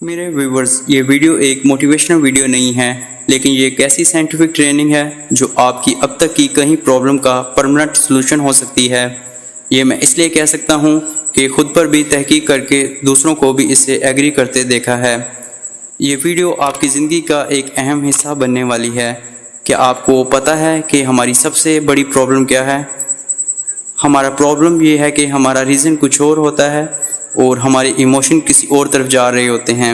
मेरे व्यूवर्स, ये वीडियो एक मोटिवेशनल वीडियो नहीं है, लेकिन ये एक ऐसी साइंटिफिक ट्रेनिंग है जो आपकी अब तक की कहीं प्रॉब्लम का परमानेंट सलूशन हो सकती है। ये मैं इसलिए कह सकता हूँ कि खुद पर भी तहकीक करके दूसरों को भी इससे एग्री करते देखा है। ये वीडियो आपकी ज़िंदगी का एक अहम हिस्सा बनने वाली है। क्या आपको पता है कि हमारी सबसे बड़ी प्रॉब्लम क्या है? हमारा प्रॉब्लम ये है कि हमारा रीज़न कुछ और होता है और हमारे इमोशन किसी और तरफ जा रहे होते हैं।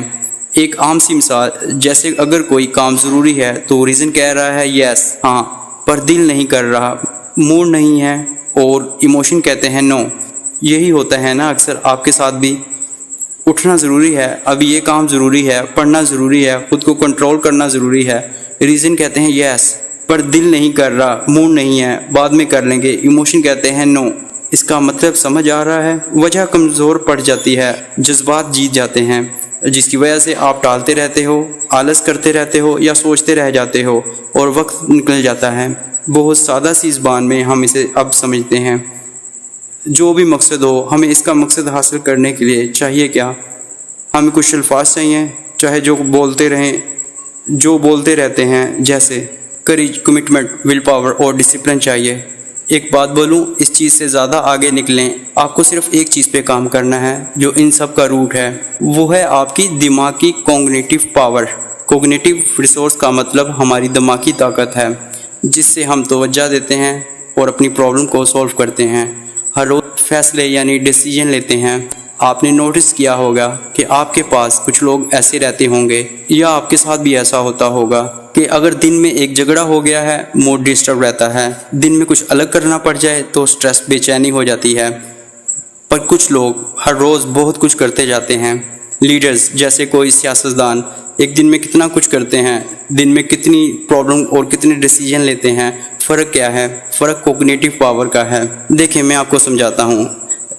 एक आम सी मिसाल, जैसे अगर कोई काम ज़रूरी है तो रीज़न कह रहा है यस हाँ, पर दिल नहीं कर रहा, मूड नहीं है और इमोशन कहते हैं नो। यही होता है ना अक्सर आपके साथ भी। उठना ज़रूरी है, अभी ये काम ज़रूरी है, पढ़ना ज़रूरी है, खुद को कंट्रोल करना ज़रूरी है। रीज़न कहते हैं यस, पर दिल नहीं कर रहा, मूड नहीं है, बाद में कर लेंगे। इमोशन कहते हैं नो। इसका मतलब समझ आ रहा है? वजह कमज़ोर पड़ जाती है, जज्बात जीत जाते हैं, जिसकी वजह से आप टालते रहते हो, आलस करते रहते हो या सोचते रह जाते हो और वक्त निकल जाता है। बहुत सादा सी ज़बान में हम इसे अब समझते हैं। जो भी मकसद हो, हमें इसका मकसद हासिल करने के लिए चाहिए क्या? हमें कुछ अल्फाज चाहिए, चाहे जो बोलते रहते हैं, जैसे करेज, कमिटमेंट, विल पावर और डिसिप्लिन चाहिए। एक बात बोलूं, इस चीज़ से ज़्यादा आगे निकलें, आपको सिर्फ एक चीज़ पे काम करना है जो इन सब का रूट है। वो है आपकी दिमाग की कॉग्निटिव पावर। कॉग्निटिव रिसोर्स का मतलब हमारी दिमागी ताकत है, जिससे हम तवज्जो देते हैं और अपनी प्रॉब्लम को सॉल्व करते हैं। हर रोज़ फैसले यानी डिसीजन लेते हैं। आपने नोटिस किया होगा कि आपके पास कुछ लोग ऐसे रहते होंगे, या आपके साथ भी ऐसा होता होगा कि अगर दिन में एक झगड़ा हो गया है, मूड डिस्टर्ब रहता है, दिन में कुछ अलग करना पड़ जाए तो स्ट्रेस, बेचैनी हो जाती है। पर कुछ लोग हर रोज़ बहुत कुछ करते जाते हैं। लीडर्स जैसे कोई सियासतदान एक दिन में कितना कुछ करते हैं, दिन में कितनी प्रॉब्लम और कितने डिसीजन लेते हैं। फ़र्क क्या है? फ़र्क कॉग्निटिव पावर का है। देखिए, मैं आपको समझाता हूँ।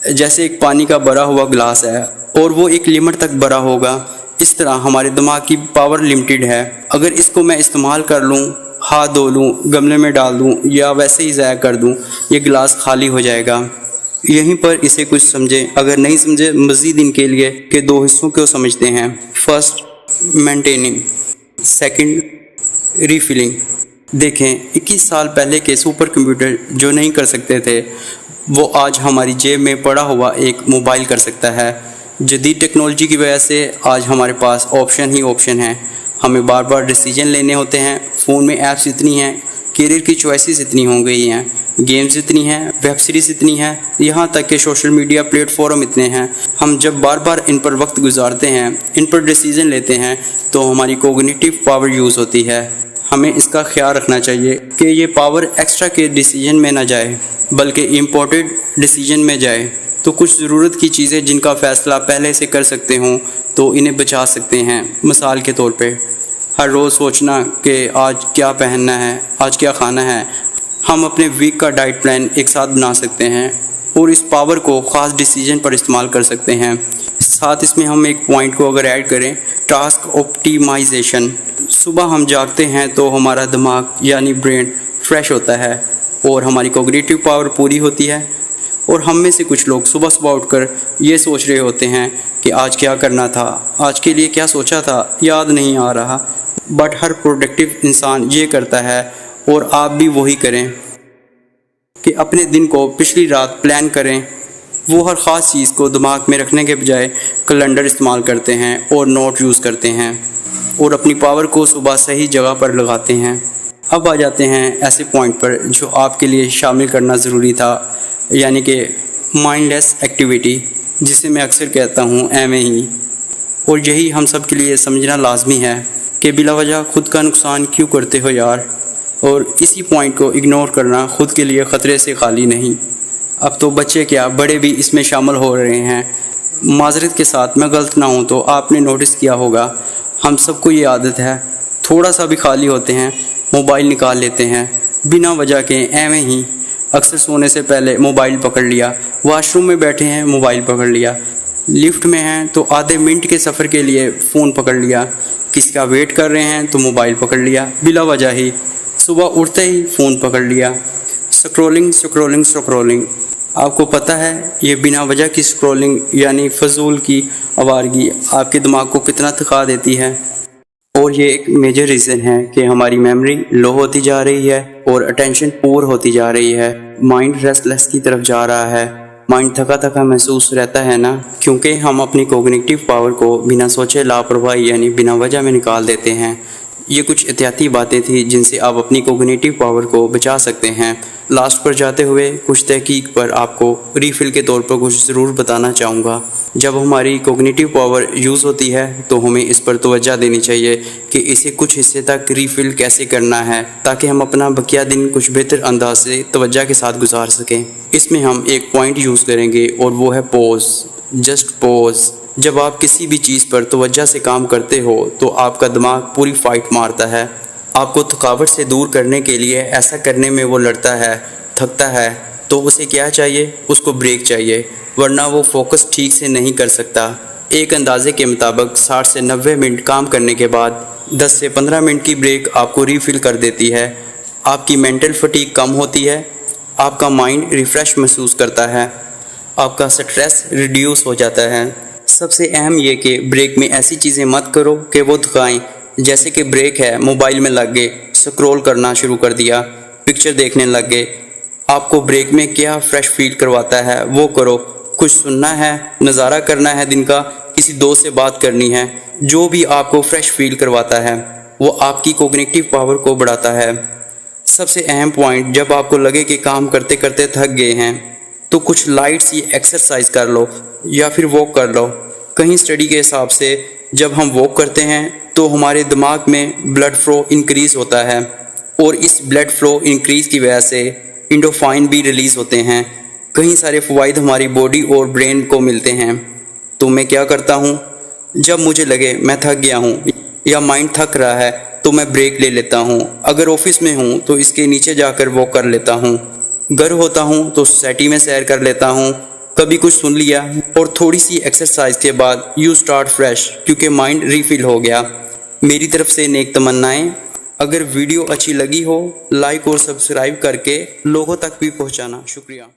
जैसे एक पानी का भरा हुआ गिलास है और वो एक लिमिट तक भरा होगा, इस तरह हमारे दिमाग की पावर लिमिटेड है। अगर इसको मैं इस्तेमाल कर लूँ, हाथ धो लूँ, गमले में डाल दूँ या वैसे ही ज़ाया कर दूँ, ये गिलास खाली हो जाएगा। यहीं पर इसे कुछ समझें। अगर नहीं समझे, मज़ीद इनके लिए के दो हिस्सों को समझते हैं। First, maintaining, second, refilling. देखें, 21 साल पहले के सुपर कंप्यूटर जो नहीं कर सकते थे, वो आज हमारी जेब में पड़ा हुआ एक मोबाइल कर सकता है। जदीद टेक्नोलॉजी की वजह से आज हमारे पास ऑप्शन ही ऑप्शन है। हमें बार बार डिसीजन लेने होते हैं। फ़ोन में ऐप्स इतनी हैं, करियर की चॉइसेस इतनी हो गई हैं, गेम्स इतनी हैं, वेब सीरीज़ इतनी हैं, यहाँ तक कि सोशल मीडिया प्लेटफॉर्म इतने हैं। हम जब बार बार इन पर वक्त गुजारते हैं, इन पर डिसीजन लेते हैं, तो हमारी कॉग्निटिव पावर यूज़ होती है। हमें इसका ख्याल रखना चाहिए कि ये पावर एक्स्ट्रा के डिसीजन में ना जाए, बल्कि इम्पोर्टेड डिसीजन में जाए। तो कुछ ज़रूरत की चीज़ें जिनका फ़ैसला पहले से कर सकते हों तो इन्हें बचा सकते हैं। मिसाल के तौर पे, हर रोज़ सोचना कि आज क्या पहनना है, आज क्या खाना है। हम अपने वीक का डाइट प्लान एक साथ बना सकते हैं और इस पावर को ख़ास डिसीजन पर इस्तेमाल कर सकते हैं। साथ इसमें हम एक पॉइंट को अगर ऐड करें, टास्क ऑप्टिमाइजेशन। सुबह हम जागते हैं तो हमारा दिमाग यानी ब्रेन फ्रेश होता है और हमारी कॉग्निटिव पावर पूरी होती है। और हम में से कुछ लोग सुबह सुबह उठकर ये सोच रहे होते हैं कि आज क्या करना था, आज के लिए क्या सोचा था, याद नहीं आ रहा। बट हर प्रोडक्टिव इंसान ये करता है और आप भी वही करें कि अपने दिन को पिछली रात प्लान करें। वो हर ख़ास चीज़ को दिमाग में रखने के बजाय कैलेंडर इस्तेमाल करते हैं और नोट यूज़ करते हैं और अपनी पावर को सुबह सही जगह पर लगाते हैं। अब आ जाते हैं ऐसे पॉइंट पर जो आपके लिए शामिल करना ज़रूरी था, यानी कि माइंडलेस एक्टिविटी, जिसे मैं अक्सर कहता हूँ एमए। और यही हम सब के लिए समझना लाजमी है कि बिला वजह खुद का नुकसान क्यों करते हो यार। और इसी पॉइंट को इग्नोर करना खुद के लिए ख़तरे से खाली नहीं। अब तो बच्चे क्या, बड़े भी इसमें शामिल हो रहे हैं। माजरत के साथ, मैं गलत ना हूँ तो आपने नोटिस किया होगा, हम सबको ये आदत है, थोड़ा सा भी खाली होते हैं मोबाइल निकाल लेते हैं बिना वजह के एवं ही। अक्सर सोने से पहले मोबाइल पकड़ लिया, वॉशरूम में बैठे हैं मोबाइल पकड़ लिया, लिफ्ट में हैं तो आधे मिनट के सफ़र के लिए फ़ोन पकड़ लिया, किसी का वेट कर रहे हैं तो मोबाइल पकड़ लिया बिला वजह ही, सुबह उठते ही फ़ोन पकड़ लिया। Scrolling scrolling scrolling. आपको पता है ये बिना वजह की स्क्रॉलिंग यानी फजूल की आवारगी आपके दिमाग को कितना थका देती है। और ये एक मेजर रीज़न है कि हमारी मेमोरी लो होती जा रही है और अटेंशन पुअर होती जा रही है। माइंड रेस्टलेस की तरफ जा रहा है, माइंड थका थका महसूस रहता है ना, क्योंकि हम अपनी कॉग्निटिव पावर को बिना सोचे लापरवाही यानी बिना वजह में निकाल देते हैं। ये कुछ एहतियाती बातें थी जिनसे आप अपनी कॉग्निटिव पावर को बचा सकते हैं। लास्ट पर जाते हुए कुछ तहकीक पर आपको रीफ़िल के तौर पर कुछ ज़रूर बताना चाहूँगा। जब हमारी कॉग्निटिव पावर यूज़ होती है तो हमें इस पर तवज्जो देनी चाहिए कि इसे कुछ हिस्से तक रीफ़िल कैसे करना है, ताकि हम अपना बकिया दिन कुछ बेहतर अंदाज से तवज्जो के साथ गुजार सकें। इसमें हम एक पॉइंट यूज़ करेंगे और वो है पॉज। Just pause. जब आप किसी भी चीज़ पर तवज्जो से काम करते हो तो आपका दिमाग पूरी फाइट मारता है। आपको थकावट से दूर करने के लिए ऐसा करने में वो लड़ता है, थकता है, तो उसे क्या चाहिए? उसको ब्रेक चाहिए, वरना वो फोकस ठीक से नहीं कर सकता। एक अंदाजे के मुताबिक 60 से 90 मिनट काम करने के बाद 10 से 15 मिनट की ब्रेक आपको रीफ़िल कर देती है। आपकी मेंटल फटीग कम होती है, आपका माइंड रिफ़्रेश महसूस करता है, आपका स्ट्रेस रिड्यूस हो जाता है। सबसे अहम ये कि ब्रेक में ऐसी चीज़ें मत करो कि वो थकाएं। जैसे कि ब्रेक है, मोबाइल में लग गए, स्क्रॉल करना शुरू कर दिया, पिक्चर देखने लग गए। आपको ब्रेक में क्या फ्रेश फील करवाता है वो करो। कुछ सुनना है, नज़ारा करना है दिन का, किसी दोस्त से बात करनी है, जो भी आपको फ्रेश फील करवाता है वो आपकी कॉग्निटिव पावर को बढ़ाता है। सबसे अहम पॉइंट, जब आपको लगे कि काम करते करते थक गए हैं तो कुछ लाइट सी एक्सरसाइज कर लो या फिर वॉक कर लो। कहीं स्टडी के हिसाब से जब हम वॉक करते हैं तो हमारे दिमाग में ब्लड फ्लो इंक्रीज़ होता है और इस ब्लड फ्लो इंक्रीज़ की वजह से एंडोर्फिन भी रिलीज़ होते हैं। कई सारे फ़वाइद हमारी बॉडी और ब्रेन को मिलते हैं। तो मैं क्या करता हूँ, जब मुझे लगे मैं थक गया हूँ या माइंड थक रहा है तो मैं ब्रेक ले लेता हूँ। अगर ऑफिस में हूँ तो इसके नीचे जाकर वॉक कर लेता हूँ, घर होता हूँ तो सोसाइटी में सैर कर लेता हूँ, कभी कुछ सुन लिया और थोड़ी सी एक्सरसाइज के बाद यू स्टार्ट फ्रेश, क्योंकि माइंड रीफिल हो गया। मेरी तरफ से नेक तमन्नाएं। अगर वीडियो अच्छी लगी हो लाइक और सब्सक्राइब करके लोगों तक भी पहुँचाना। शुक्रिया।